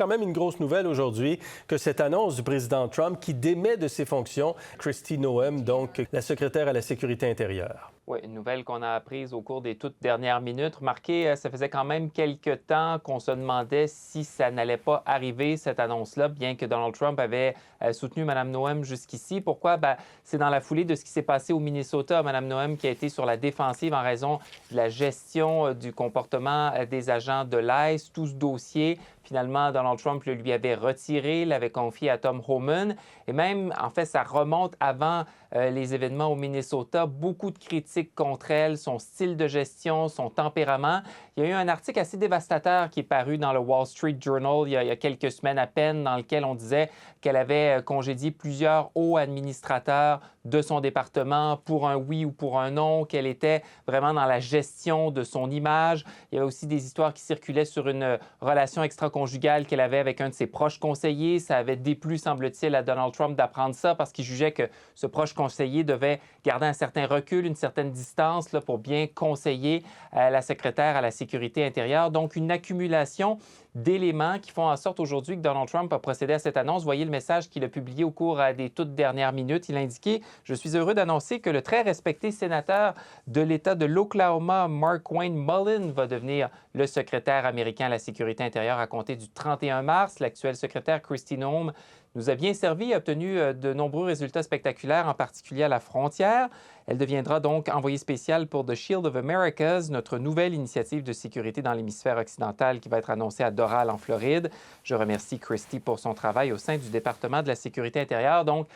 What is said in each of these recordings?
quand même une grosse nouvelle aujourd'hui que cette annonce du président Trump qui démet de ses fonctions Kristi Noem, donc la secrétaire à la sécurité intérieure. Oui, une nouvelle qu'on a apprise au cours des toutes dernières minutes. Remarquez, ça faisait quand même quelques temps qu'on se demandait si ça n'allait pas arriver, cette annonce-là, bien que Donald Trump avait soutenu Mme Noem jusqu'ici. Pourquoi? C'est dans la foulée de ce qui s'est passé au Minnesota. Mme Noem qui a été sur la défensive en raison de la gestion du comportement des agents de l'ICE. Tout ce dossier, finalement, Donald Trump le lui avait retiré, l'avait confié à Tom Homan. Et même, en fait, ça remonte avant les événements au Minnesota. Beaucoup de critiques contre elle, son style de gestion, son tempérament. Il y a eu un article assez dévastateur qui est paru dans le Wall Street Journal il y a quelques semaines à peine, dans lequel on disait qu'elle avait congédié plusieurs hauts administrateurs de son département pour un oui ou pour un non, qu'elle était vraiment dans la gestion de son image. Il y avait aussi des histoires qui circulaient sur une relation extra-conjugale qu'elle avait avec un de ses proches conseillers. Ça avait déplu, semble-t-il, à Donald Trump d'apprendre ça parce qu'il jugeait que ce proche conseiller devait garder un certain recul, une certaine distance là, pour bien conseiller la secrétaire à la sécurité intérieure. Donc, une accumulation d'éléments qui font en sorte aujourd'hui que Donald Trump a procédé à cette annonce. Voyez le message qu'il a publié au cours des toutes dernières minutes. Il a indiqué « Je suis heureux d'annoncer que le très respecté sénateur de l'État de l'Oklahoma, Mark Wayne Mullen, va devenir le secrétaire américain à la sécurité intérieure à compter du 31 mars. L'actuel secrétaire Kristi Noem nous a bien servi et a obtenu de nombreux résultats spectaculaires, en particulier à la frontière. Elle deviendra donc envoyée spéciale pour The Shield of Americas, notre nouvelle initiative de sécurité dans l'hémisphère occidental qui va être annoncée à Doral, en Floride. Je remercie Kristi pour son travail au sein du département de la sécurité intérieure. Donc,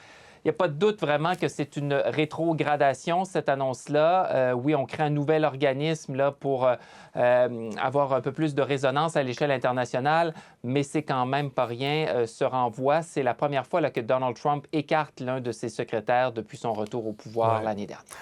il n'y a pas de doute vraiment que c'est une rétrogradation, cette annonce-là. Oui, on crée un nouvel organisme là, pour avoir un peu plus de résonance à l'échelle internationale, mais c'est quand même pas rien, ce renvoi. C'est la première fois là, que Donald Trump écarte l'un de ses secrétaires depuis son retour au pouvoir l'année dernière.